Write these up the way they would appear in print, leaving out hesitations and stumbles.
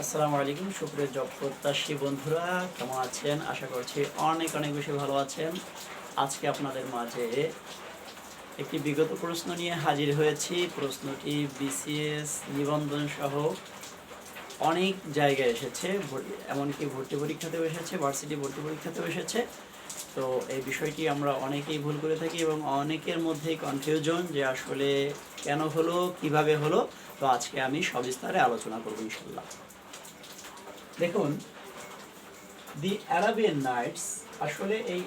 আসসালামু আলাইকুম সুপ্রিয় জব প্রত্যাশী বন্ধুরা, কেমন আছেন? আশা করছি অনেক অনেক বেশি ভালো আছেন। আজকে আপনাদের মাঝে একটি বিগত প্রশ্ন নিয়ে হাজির হয়েছি। প্রশ্নটি বিসিএস নিবন্ধন সহ অনেক জায়গায় এসেছে, এমনকি ভর্তি পরীক্ষাতেও এসেছে, ভার্সিটি ভর্তি পরীক্ষাতেও এসেছে। তো এই বিষয়টি আমরা অনেকেই ভুল করে থাকি এবং অনেকের মধ্যেই কনফিউশন যে আসলে কেন হলো, কিভাবে হলো। তো আজকে আমি সবিস্তারে আলোচনা করব ইনশাল্লাহ। দেখুন, দি অ্যারাবিয়ান নাইটস আসলে এই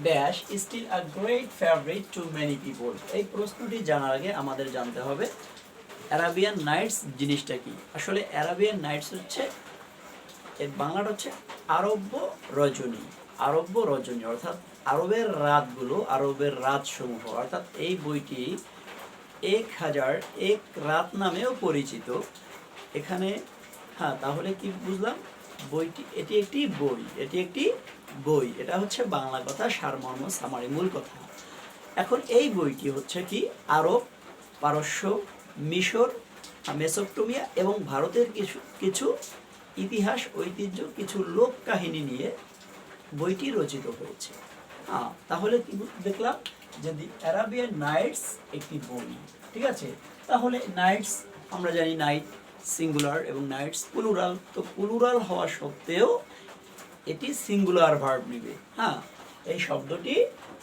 dash still a great favourite to many people. এই প্রশ্নটি জানার আগে আমাদের জানতে হবে অ্যারাবিয়ান নাইটস জিনিসটা কি। আসলে অ্যারাবিয়ান নাইটস হচ্ছে, এর বাংলাটা হচ্ছে আরব্য রজনী। আরব্য রজনী অর্থাৎ আরবের রাতগুলো, আরবের রাতসমূহ। অর্থাৎ এই বইটি 1001 রাত নামেও পরিচিত। এখানে তাহলে কি বুঝলাম? এটি একটি বই, এটা হচ্ছে বাংলা কথা, সারমর্ম, সামারি, মূল কথা। এখন এই বইটি হচ্ছে কি আরব, পারস্য, মিশর, মেসোপটেমিয়া এবং ভারতের কিছু ইতিহাস, ঐতিহ্য, কিছু লোক কাহিনী নিয়ে বইটি রচিত হয়েছে। তাহলে কি দেখলাম যে দি অ্যারাবিয়ান নাইটস একটি বই, ঠিক আছে। তাহলে নাইটস আমরা জানি নাইট সিঙ্গুলার এবং নাইটস প্লুরাল। তো প্লুরাল হওয়া সত্ত্বেও এটি সিঙ্গুলার ভার্ব নেবে। এই শব্দটি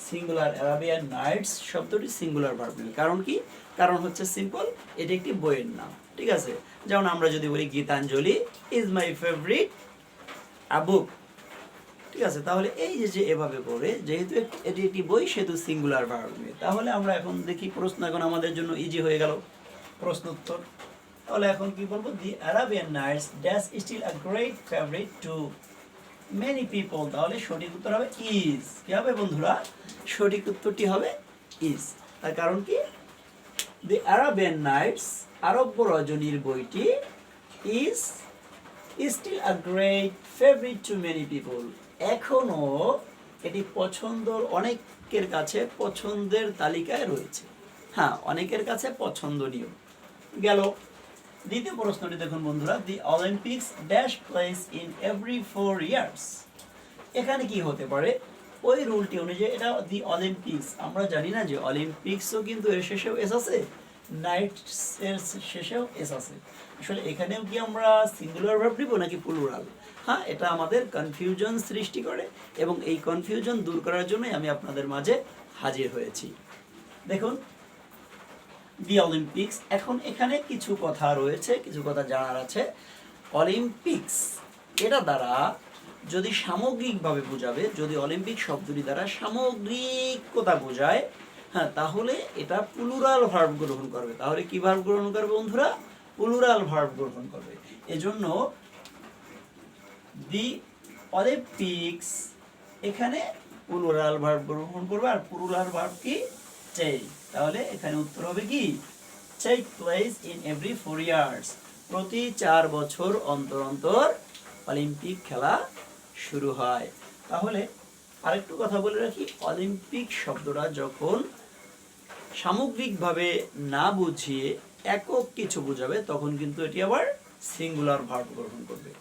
সিঙ্গুলার, অ্যারাবিয়ান নাইটস শব্দটি সিঙ্গুলার ভার্ব নেবে। কারণ কি? কারণ হচ্ছে সিম্পল, এটি একটি বইয়ের নাম, ঠিক আছে। যেমন আমরা যদি বলি গীতাঞ্জলি ইজ মাই ফেভারিট বুক, ঠিক আছে। তাহলে এই যে এভাবে করে, যেহেতু এটি একটি বই সেহেতু সিঙ্গুলার ভার্ব নেবে। তাহলে আমরা এখন দেখি প্রশ্ন, এখন আমাদের জন্য ইজি হয়ে গেল প্রশ্ন উত্তর। তাহলে এখন কি বলবো? The Arabian Nights dash still a great favourite to many people. তাহলে সঠিক উত্তর হবে ইজ। কি হবে বন্ধুরা? সঠিক উত্তরটি হবে ইজ। তার কারণ কি? দি অ্যারাবিয়ান নাইটস, আরব্য রজনীর বইটি, is still a great favourite to many people. এখনো এটি অনেকের কাছে পছন্দের তালিকায় রয়েছে। অনেকের কাছে পছন্দনীয়। গেল। দ্বিতীয় প্রশ্নটি দেখুন বন্ধুরা, the Olympics dash place in every 4 years। এখানে কি হতে পারে? ওই রুলটি অনুযায়ী এটা দি অলিম্পিক্স। আমরা জানি না যে অলিম্পিক্সও কিন্তু এর শেষেও এস আছে, নাইটস এর শেষেও এস আছে। আসলে এখানেও কি আমরা সিঙ্গুলার ভার্ব নিব নাকি প্লুরাল? এটা আমাদের কনফিউশন সৃষ্টি করে এবং এই কনফিউশন দূর করার জন্যই আমি আপনাদের মাঝে হাজির হয়েছি। দেখুন, দি অলিম্পিক্স। এখন এখানে কিছু কথা রয়েছে, কিছু কথা জানার আছে। অলিম্পিক্স এটা দ্বারা যদি সামগ্রিকভাবে বোঝাবে, যদি অলিম্পিক শব্দটি দ্বারা সামগ্রিকতা বোঝায়, তাহলে এটা প্লুরাল ভার্ব গ্রহণ করবে। তাহলে কি ভার্ব গ্রহণ করবে বন্ধুরা? প্লুরাল ভার্ব গ্রহণ করবে। এজন্য দি অলিম্পিক্স এখানে প্লুরাল ভার্ব গ্রহণ করবে। আর প্লুরাল ভার্ব কি? টেক। তাহলে এখানে উত্তর হবে কি? Take place in every 4 years। প্রতি 4 বছর অন্তর অন্তর অলিম্পিক খেলা শুরু হয়। তাহলে আরেকটু কথা বলে রাখি, অলিম্পিক শব্দটা যখন সামগ্রিকভাবে না বুঝিয়ে একক কিছু বোঝাবে, তখন কিন্তু এটি আবার সিঙ্গুলার ভার্ব গ্রহণ করবে।